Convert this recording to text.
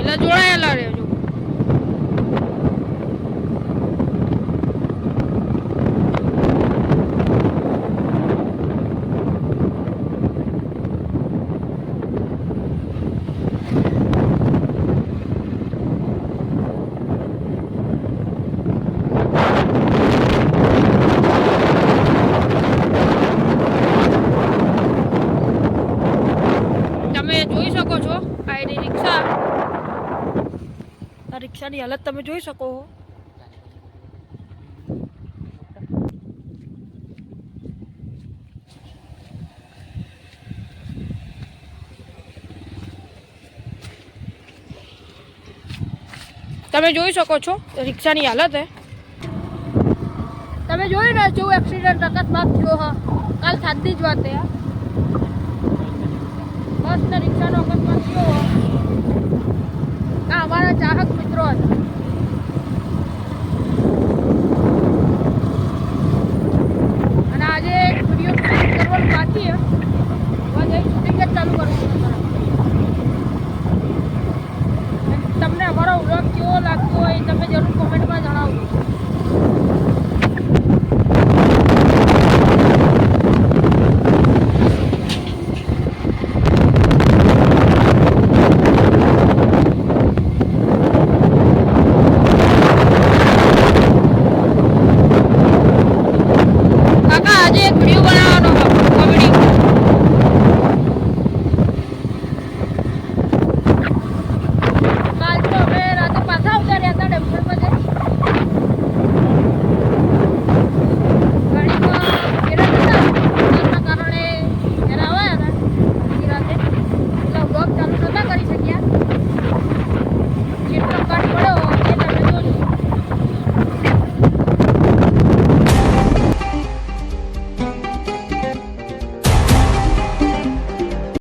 એટલે જોડાયેલા રહેજો. જોઈ શકો છો આ એની રિક્ષા, આ રિક્ષાની હાલત તમે જોઈ શકો છો. તમે જોઈ શકો છો રિક્ષાની હાલત હે. તમે જોઈ રહ્યા છો એક્સિડન્ટ અકસ્માત થયો હા કાલ સાંજની જ વાત હે. બસ ને રિક્ષાનો અકસ્માત થયો. આ અમારા ચાહક મિત્રો હતા. અને આજે વિડીયો શૂટિંગ કરવાનું બાકી છે. આજે શૂટિંગ જ ચાલુ કરવું છે. તમને અમારો વ્લોગ કેવો લાગતો હોય તમે જરૂર કોમેન્ટમાં જણાવજો.